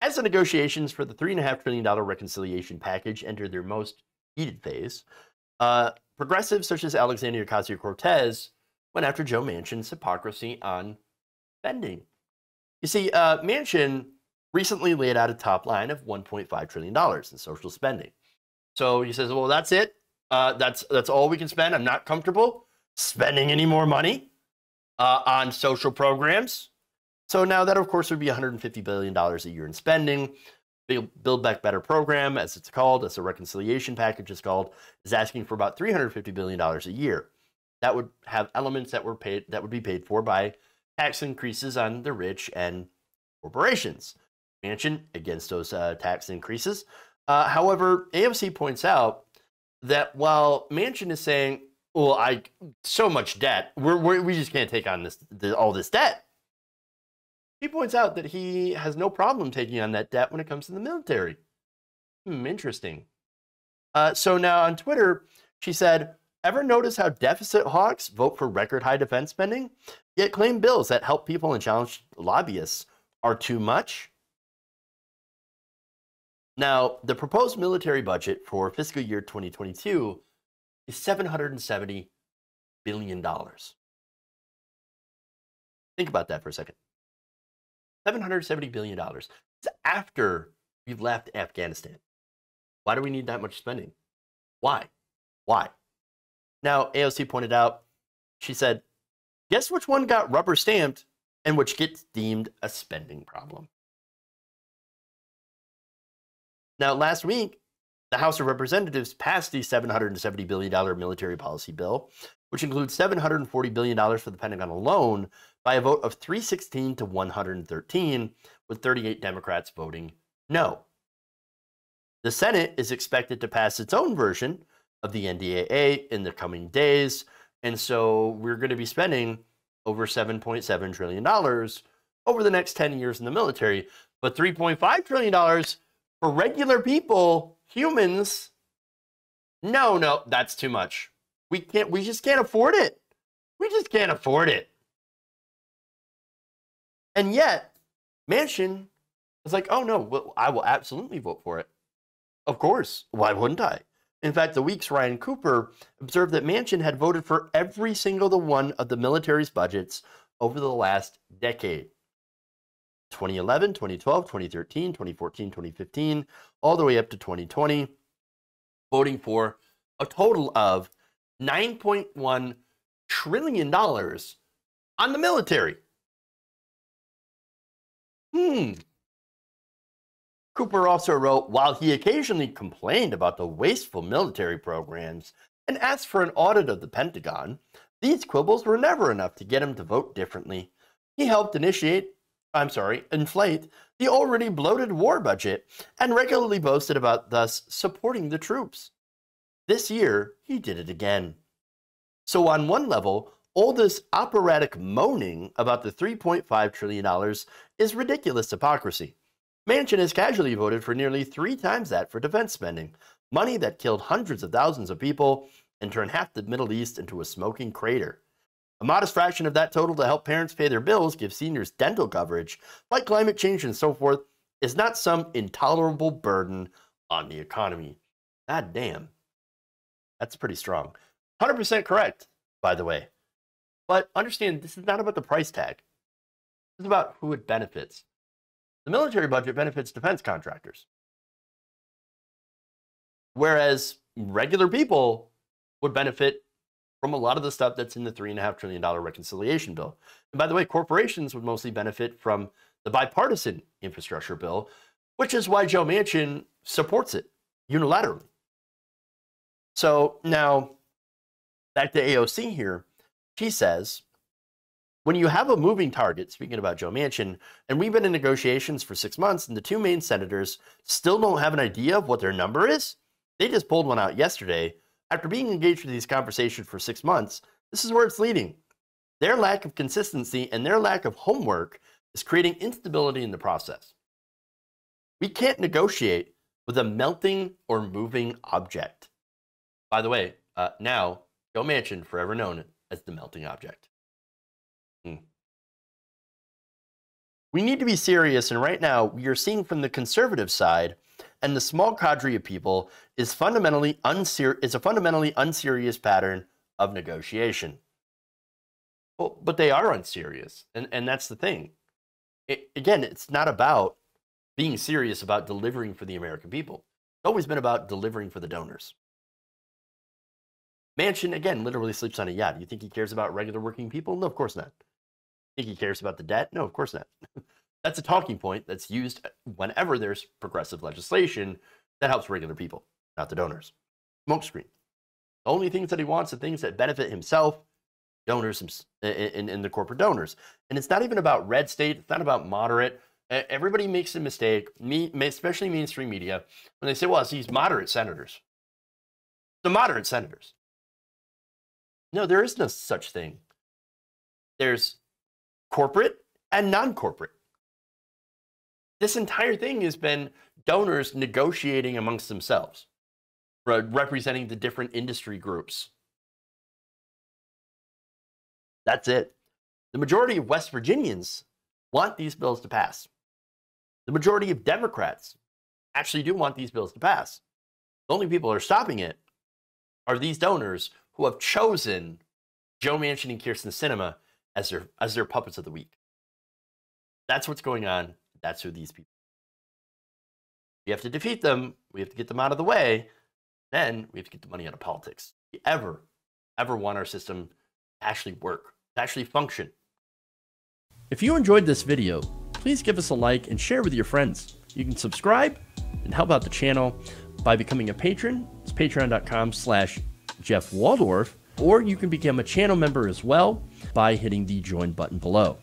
As the negotiations for the $3.5 trillion reconciliation package entered their most heated phase, progressives such as Alexandria Ocasio-Cortez went after Joe Manchin's hypocrisy on spending. You see, Manchin recently laid out a top line of $1.5 trillion in social spending. So he says, well, that's it. That's all we can spend. I'm not comfortable spending any more money on social programs. So now that, of course, would be $150 billion a year in spending. Build Back Better program, as it's called, as a reconciliation package is called, is asking for about $350 billion a year. That would have elements that would be paid for by tax increases on the rich and corporations. Manchin against those tax increases. However, AOC points out that while Manchin is saying, well, so much debt, we just can't take on all this debt. He points out that he has no problem taking on that debt when it comes to the military. Interesting. So now on Twitter, she said, ever notice how deficit hawks vote for record high defense spending, yet claim bills that help people and challenge lobbyists are too much? Now, the proposed military budget for fiscal year 2022 is $770 billion. Think about that for a second. $770 billion. It's after we've left Afghanistan. Why do we need that much spending? Why? Why? Now, AOC pointed out, she said, guess which one got rubber stamped and which gets deemed a spending problem? Now, last week, the House of Representatives passed the $770 billion military policy bill, which includes $740 billion for the Pentagon alone, by a vote of 316 to 113, with 38 Democrats voting no. The Senate is expected to pass its own version of the NDAA in the coming days, and so we're going to be spending over $7.7 trillion over the next 10 years in the military, but $3.5 trillion for regular people, humans, no, that's too much. We just can't afford it. We just can't afford it. And yet, Manchin was like, oh no, well, I will absolutely vote for it. Of course, why wouldn't I? In fact, the Week's Ryan Cooper observed that Manchin had voted for every single one of the military's budgets over the last decade. 2011, 2012, 2013, 2014, 2015, all the way up to 2020, voting for a total of $9.1 trillion on the military. Cooper also wrote, while he occasionally complained about the wasteful military programs and asked for an audit of the Pentagon, these quibbles were never enough to get him to vote differently. He helped inflate the already bloated war budget and regularly boasted about thus supporting the troops. This year, he did it again. So on one level, all this operatic moaning about the $3.5 trillion is ridiculous hypocrisy. Manchin has casually voted for nearly 3 times that for defense spending, money that killed hundreds of thousands of people and turned half the Middle East into a smoking crater. A modest fraction of that total to help parents pay their bills, give seniors dental coverage, fight climate change and so forth, is not some intolerable burden on the economy. God damn. That's pretty strong. 100% correct, by the way. But understand, this is not about the price tag. This is about who it benefits. The military budget benefits defense contractors, whereas regular people would benefit from a lot of the stuff that's in the $3.5 trillion reconciliation bill. And by the way, corporations would mostly benefit from the bipartisan infrastructure bill, which is why Joe Manchin supports it unilaterally. So now, back to AOC here. She says, when you have a moving target, speaking about Joe Manchin, and we've been in negotiations for 6 months, and the 2 main senators still don't have an idea of what their number is, they just pulled one out yesterday. After being engaged with these conversations for 6 months, this is where it's leading. Their lack of consistency and their lack of homework is creating instability in the process. We can't negotiate with a melting or moving object. By the way, now, Joe Manchin, forever known as the melting object. We need to be serious, and right now we are seeing from the conservative side and the small cadre of people is a fundamentally unserious pattern of negotiation. Well, but they are unserious, and that's the thing. Again, it's not about being serious about delivering for the American people. It's always been about delivering for the donors. Manchin, again, literally sleeps on a yacht. You think he cares about regular working people? No, of course not. Think he cares about the debt? No, of course not. That's a talking point that's used whenever there's progressive legislation that helps regular people, not the donors. Smokescreen. The only things that he wants are things that benefit himself, donors, and the corporate donors. And it's not even about red state. It's not about moderate. Everybody makes a mistake, especially mainstream media, when they say, well, these moderate senators. The moderate senators. No, there is no such thing. There's corporate and non-corporate. This entire thing has been donors negotiating amongst themselves, representing the different industry groups. That's it. The majority of West Virginians want these bills to pass. The majority of Democrats actually do want these bills to pass. The only people who are stopping it are these donors who have chosen Joe Manchin and Kyrsten Sinema as their puppets of the week. That's what's going on. That's who these people are. We have to defeat them. We have to get them out of the way. Then we have to get the money out of politics. If we ever want our system to actually work, to actually function. If you enjoyed this video, please give us a like and share with your friends. You can subscribe and help out the channel by becoming a patron. It's patreon.com/Jeff Waldorf, or you can become a channel member as well by hitting the join button below.